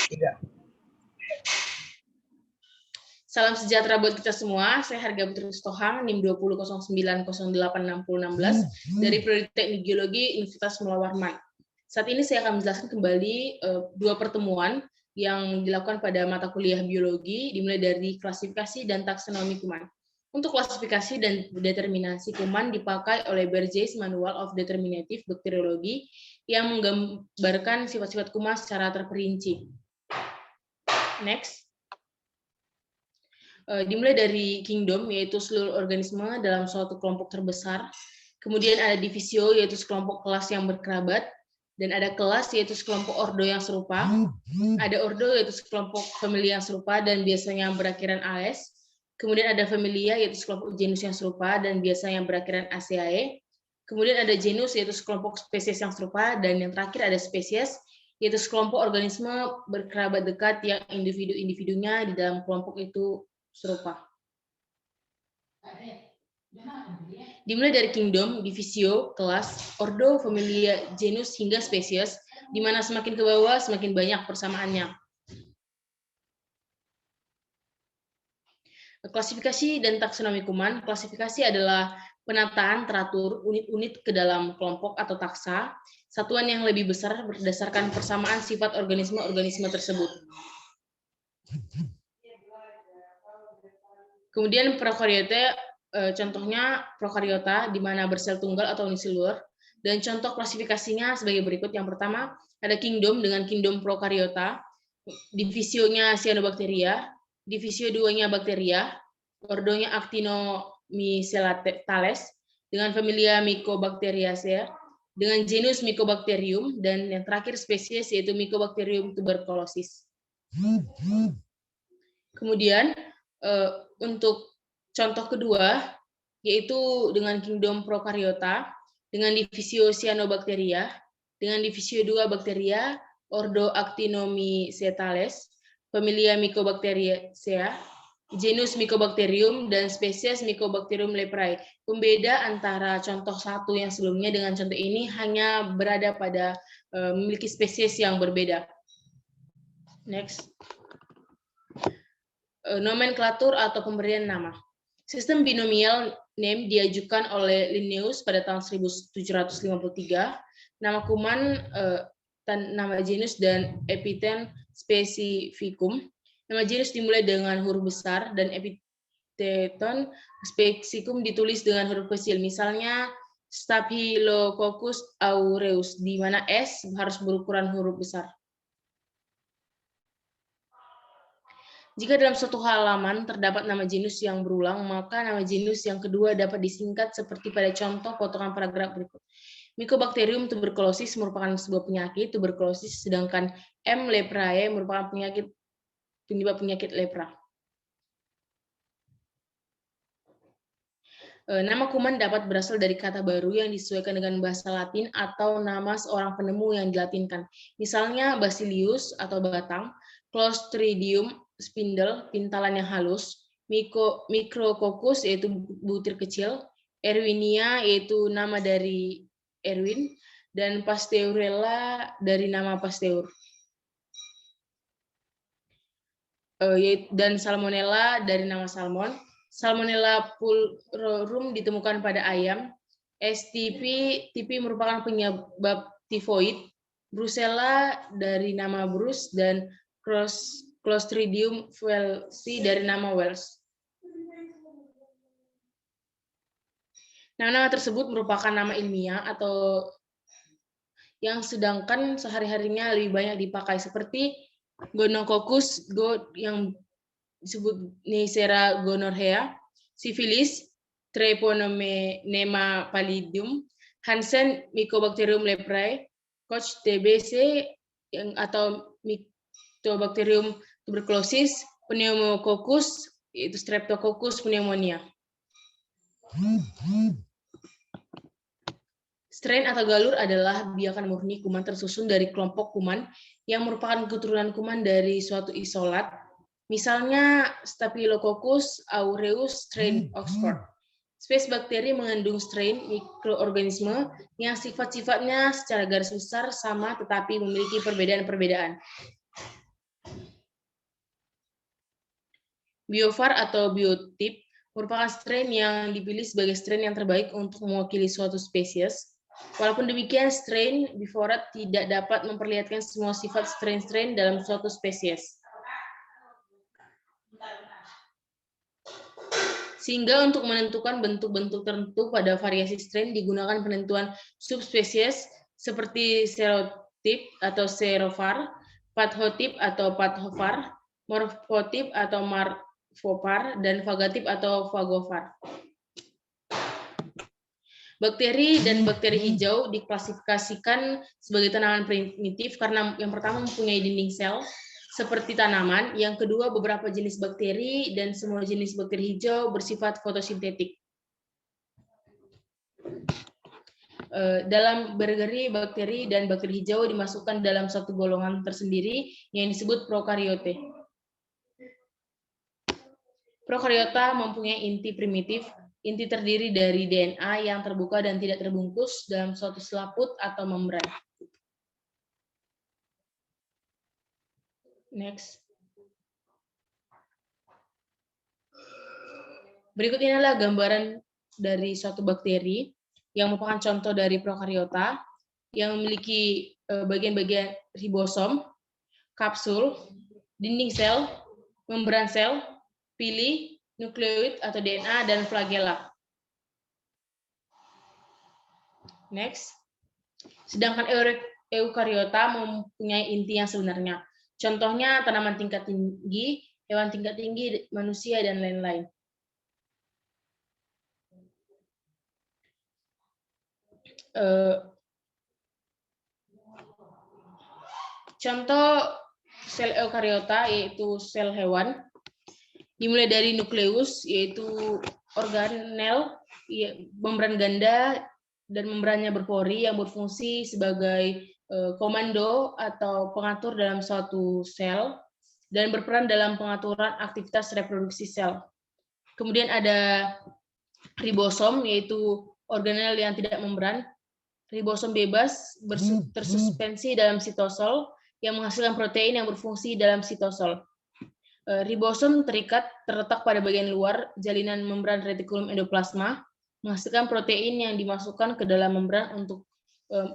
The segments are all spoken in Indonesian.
Tidak. Salam sejahtera buat kita semua. Saya Harga Putri Stohang, NIM 2009086016 dari Prodi Teknik Geologi Universitas Mula Warman. Saat ini saya akan menjelaskan kembali dua pertemuan yang dilakukan pada mata kuliah biologi, dimulai dari klasifikasi dan taksonomi kuman. Untuk klasifikasi dan determinasi kuman dipakai oleh Bergey's Manual of Determinative Bacteriology yang menggambarkan sifat-sifat kuman secara terperinci. Next. Dimulai dari kingdom, yaitu seluruh organisme dalam suatu kelompok terbesar. Kemudian ada divisio, yaitu sekelompok kelas yang berkerabat. Dan ada kelas, yaitu sekelompok ordo yang serupa. Ada ordo, yaitu sekelompok familia yang serupa dan biasanya berakhiran AS. Kemudian ada familia, yaitu sekelompok genus yang serupa dan biasanya berakhiran ACAE. Kemudian ada genus, yaitu sekelompok spesies yang serupa. Dan yang terakhir ada spesies, yaitu sekelompok organisme berkerabat dekat yang individu-individunya di dalam kelompok itu serupa. Dimulai dari kingdom, divisio, kelas, ordo, familia, genus, hingga spesies, di mana semakin ke bawah semakin banyak persamaannya. Klasifikasi dan taksonomi kuman. Klasifikasi adalah penataan teratur unit-unit ke dalam kelompok atau taksa, satuan yang lebih besar berdasarkan persamaan sifat organisme-organisme tersebut. Kemudian prokariota, contohnya prokariota di mana bersel tunggal atau uniselulur, dan contoh klasifikasinya sebagai berikut. Yang pertama, ada kingdom dengan kingdom prokariota, divisionya cyanobacteria, divisio 2-nya bakteria, ordonya Actinomycetales, dengan familia Mycobacteriaceae, dengan genus Mycobacterium, dan yang terakhir spesies yaitu Mycobacterium tuberculosis. Kemudian untuk contoh kedua, yaitu dengan kingdom prokariota, dengan divisio cyanobacteria, dengan divisio 2 bakteria, ordo Actinomycetales, familia Mycobacteriaceae, genus Mycobacterium, dan spesies Mycobacterium leprae. Pembeda antara contoh satu yang sebelumnya dengan contoh ini hanya berada pada memiliki spesies yang berbeda. Next. Nomenklatur atau pemberian nama. Sistem binomial name diajukan oleh Linnaeus pada tahun 1753. Nama kuman, nama genus, dan epithen specificum. Nama genus dimulai dengan huruf besar dan epitheta specificum ditulis dengan huruf kecil. Misalnya Staphylococcus aureus, di mana S harus berukuran huruf besar. Jika dalam suatu halaman terdapat nama genus yang berulang, maka nama genus yang kedua dapat disingkat seperti pada contoh potongan paragraf berikut. Mycobacterium tuberculosis merupakan sebuah penyakit tuberkulosis, sedangkan M. leprae merupakan penyebab penyakit lepra. Nama kuman dapat berasal dari kata baru yang disesuaikan dengan bahasa Latin atau nama seorang penemu yang dilatinkan. Misalnya Basilius atau batang, Clostridium spindle, pintalan yang halus, Micrococcus yaitu butir kecil, Erwinia yaitu nama dari Erwin, dan Pasteurella dari nama Pasteur. Dan Salmonella dari nama Salmon. Salmonella pulchrorum ditemukan pada ayam. STP merupakan penyebab tifoid. Brucella dari nama Bruce, dan Clostridium wellsi dari nama Wells. Nama-nama tersebut merupakan nama ilmiah atau yang sedangkan sehari-harinya lebih banyak dipakai, seperti Gonococcus yang disebut Neisseria gonorrhea, Syphilis, Treponema pallidum, Hansen Mycobacterium leprae, Koch TBC atau Mycobacterium tuberculosis, Pneumococcus yaitu Streptococcus pneumonia. Strain atau galur adalah biakan murni kuman tersusun dari kelompok kuman yang merupakan keturunan kuman dari suatu isolat. Misalnya Staphylococcus aureus strain Oxford. Spesies bakteri mengandung strain mikroorganisme yang sifat-sifatnya secara garis besar sama tetapi memiliki perbedaan-perbedaan. Biofar atau biotip merupakan strain yang dipilih sebagai strain yang terbaik untuk mewakili suatu spesies. Walaupun demikian, strain biforat tidak dapat memperlihatkan semua sifat strain-strain dalam suatu spesies. Sehingga untuk menentukan bentuk-bentuk tertentu pada variasi strain digunakan penentuan subspesies seperti serotip atau serofar, pathotip atau pathofar, morfotip atau morfopar, dan fagatip atau fagofar. Bakteri dan bakteri hijau diklasifikasikan sebagai tanaman primitif karena yang pertama mempunyai dinding sel seperti tanaman, yang kedua beberapa jenis bakteri dan semua jenis bakteri hijau bersifat fotosintetik. Dalam bakteri dan bakteri hijau dimasukkan dalam satu golongan tersendiri yang disebut prokaryote. Prokariota mempunyai inti primitif. Inti terdiri dari DNA yang terbuka dan tidak terbungkus dalam suatu selaput atau membran. Next. Berikut inilah gambaran dari suatu bakteri yang merupakan contoh dari prokariota yang memiliki bagian-bagian ribosom, kapsul, dinding sel, membran sel, pili, nukleoid atau DNA, dan flagella. Next. Sedangkan eukariota mempunyai inti yang sebenarnya. Contohnya tanaman tingkat tinggi, hewan tingkat tinggi, manusia, dan lain-lain. Contoh sel eukariota yaitu sel hewan, dimulai dari nukleus yaitu organel, membran ganda dan membrannya berpori yang berfungsi sebagai komando atau pengatur dalam suatu sel dan berperan dalam pengaturan aktivitas reproduksi sel. Kemudian ada ribosom yaitu organel yang tidak membran. Ribosom bebas tersuspensi dalam sitosol yang menghasilkan protein yang berfungsi dalam sitosol. Ribosom terletak pada bagian luar jalinan membran retikulum endoplasma, menghasilkan protein yang dimasukkan ke dalam membran untuk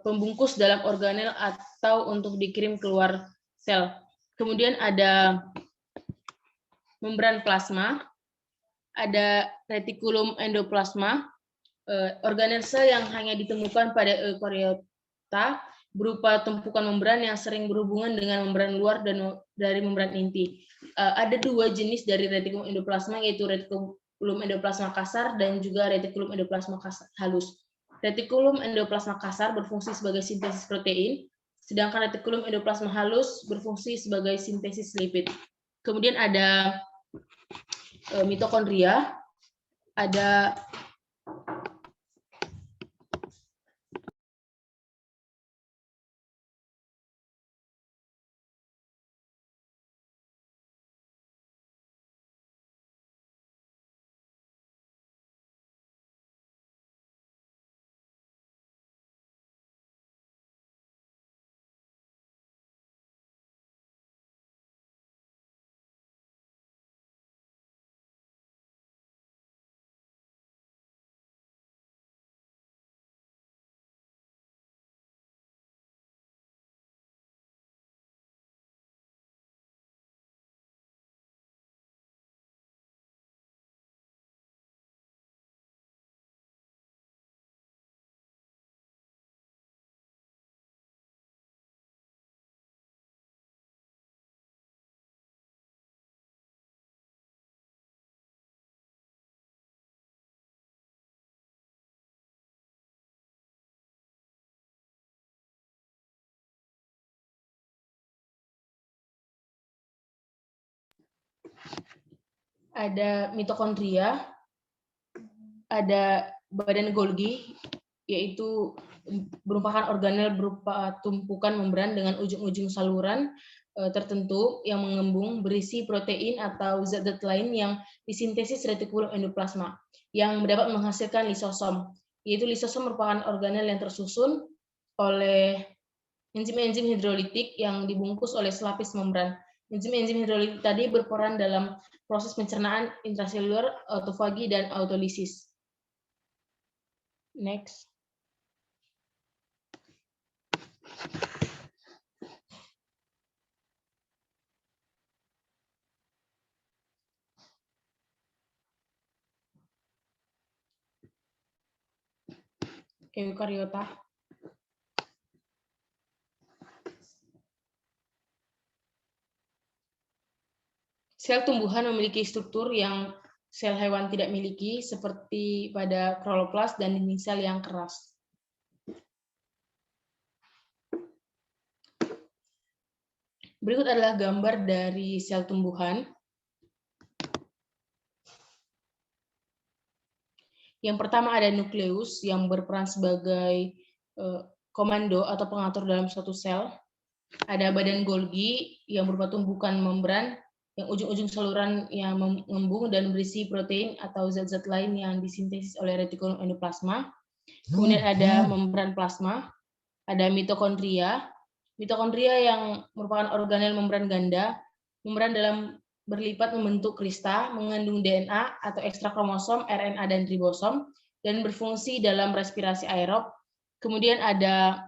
pembungkus dalam organel atau untuk dikirim keluar sel. Kemudian ada membran plasma, ada retikulum endoplasma, organel sel yang hanya ditemukan pada eukariota berupa tumpukan membran yang sering berhubungan dengan membran luar dan dari membran inti. Ada dua jenis dari retikulum endoplasma, yaitu retikulum endoplasma kasar dan juga retikulum endoplasma halus. Retikulum endoplasma kasar berfungsi sebagai sintesis protein, sedangkan retikulum endoplasma halus berfungsi sebagai sintesis lipid. Kemudian ada mitokondria, ada mitokondria, ada badan Golgi, yaitu merupakan organel berupa tumpukan membran dengan ujung-ujung saluran tertentu yang mengembung berisi protein atau zat-zat lain yang disintesis retikulum endoplasma yang dapat menghasilkan lisosom. Yaitu lisosom merupakan organel yang tersusun oleh enzim-enzim hidrolitik yang dibungkus oleh selapis membran. Enzim-enzim hidrolitik tadi berperan dalam proses pencernaan intraseluler, autofagi, dan autolisis. Next. Eukariota. Sel tumbuhan memiliki struktur yang sel hewan tidak miliki, seperti pada kloroplas dan dinding sel yang keras. Berikut adalah gambar dari sel tumbuhan. Yang pertama ada nukleus yang berperan sebagai komando atau pengatur dalam suatu sel. Ada badan Golgi yang berupa tumpukan membran yang ujung-ujung saluran yang mengembung dan berisi protein atau zat-zat lain yang disintesis oleh retikulum endoplasma. Kemudian ada membran plasma, ada mitokondria. Mitokondria yang merupakan organel membran ganda, membran dalam berlipat membentuk krista, mengandung DNA atau ekstra kromosom, RNA dan ribosom, dan berfungsi dalam respirasi aerob. Kemudian ada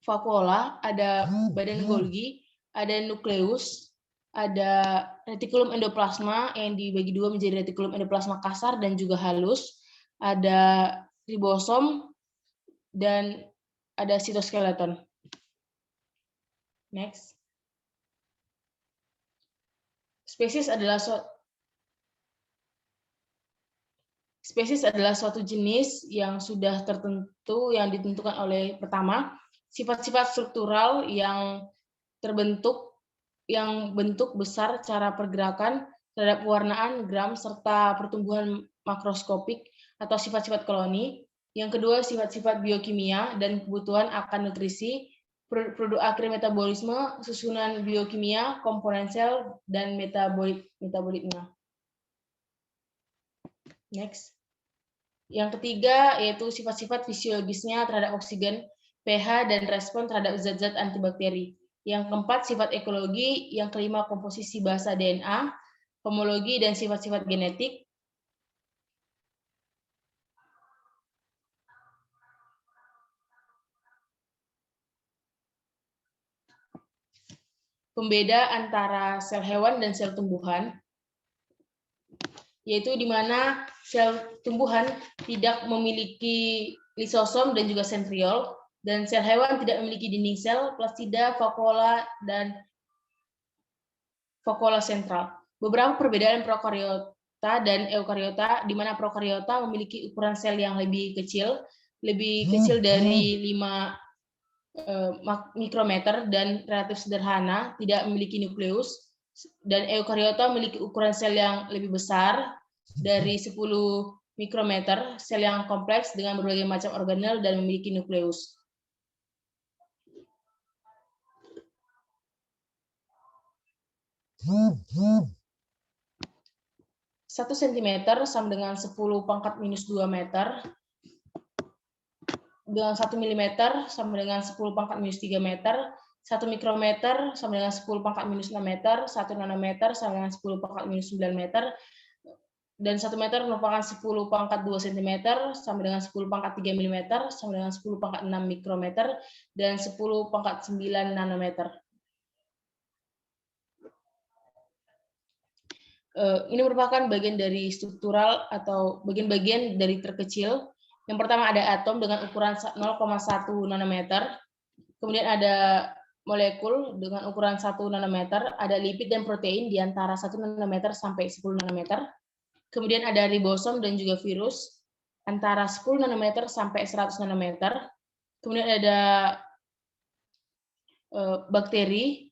vakuola, ada badan Golgi, ada nukleus, ada retikulum endoplasma yang dibagi dua menjadi retikulum endoplasma kasar dan juga halus, ada ribosom, dan ada sitoskeleton. Next. Spesies adalah suatu jenis yang sudah tertentu yang ditentukan oleh pertama sifat-sifat struktural yang terbentuk yang bentuk besar cara pergerakan terhadap pewarnaan gram serta pertumbuhan makroskopik atau sifat-sifat koloni. Yang kedua sifat-sifat biokimia dan kebutuhan akan nutrisi, produk akhir metabolisme, susunan biokimia, komponen sel, dan metabolitnya. Next. Yang ketiga yaitu sifat-sifat fisiologisnya terhadap oksigen, pH, dan respon terhadap zat-zat antibakteri. Yang keempat sifat ekologi, yang kelima komposisi basa DNA, homologi, dan sifat-sifat genetik. Pembeda antara sel hewan dan sel tumbuhan, yaitu di mana sel tumbuhan tidak memiliki lisosom dan juga sentriol, dan sel hewan tidak memiliki dinding sel, plastida, vakuola, dan vakuola sentral. Beberapa perbedaan prokariota dan eukariota, di mana prokariota memiliki ukuran sel yang lebih kecil dari 5 mikrometer dan relatif sederhana, tidak memiliki nukleus, dan eukariota memiliki ukuran sel yang lebih besar dari 10 mikrometer, sel yang kompleks dengan berbagai macam organel dan memiliki nukleus. Satu sentimeter sama dengan 10 pangkat minus 2 meter, dengan 1 milimeter sama dengan 10 pangkat minus 3 meter, 1 mikrometer sama dengan 10 pangkat minus 6 meter, 1 nanometer sama dengan 10 pangkat minus 9 meter, dan 1 meter merupakan 10 pangkat 2 cm sama dengan 10 pangkat 3 mm sama dengan 10 pangkat 6 mikrometer, dan 10 pangkat 9 nanometer. Ini merupakan bagian dari struktural atau bagian-bagian dari terkecil. Yang pertama ada atom dengan ukuran 0,1 nanometer, kemudian ada molekul dengan ukuran 1 nanometer, ada lipid dan protein di antara 1 nanometer sampai 10 nanometer, kemudian ada ribosom dan juga virus antara 10 nanometer sampai 100 nanometer, kemudian ada bakteri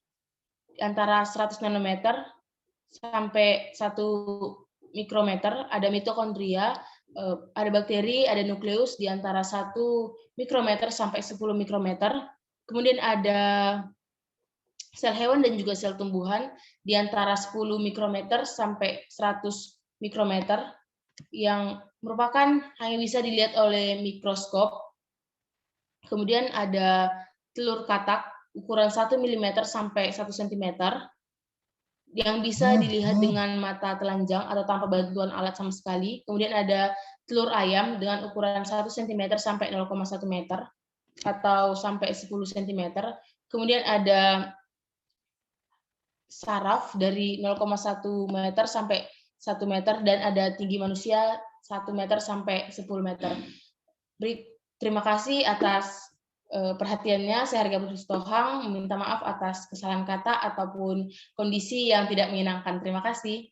antara 100 nanometer sampai 1 mikrometer, ada mitokondria, ada bakteri, ada nukleus di antara 1 mikrometer sampai 10 mikrometer. Kemudian ada sel hewan dan juga sel tumbuhan di antara 10 mikrometer sampai 100 mikrometer yang merupakan hanya bisa dilihat oleh mikroskop. Kemudian ada telur katak ukuran 1 mm sampai 1 cm yang bisa dilihat dengan mata telanjang atau tanpa bantuan alat sama sekali. Kemudian ada telur ayam dengan ukuran 1 cm sampai 0,1 meter atau sampai 10 cm. Kemudian ada saraf dari 0,1 meter sampai 1 meter dan ada tinggi manusia 1 meter sampai 10 meter. Terima kasih atas perhatiannya. Saya Harga Putri Sitohang meminta maaf atas kesalahan kata ataupun kondisi yang tidak menyenangkan. Terima kasih.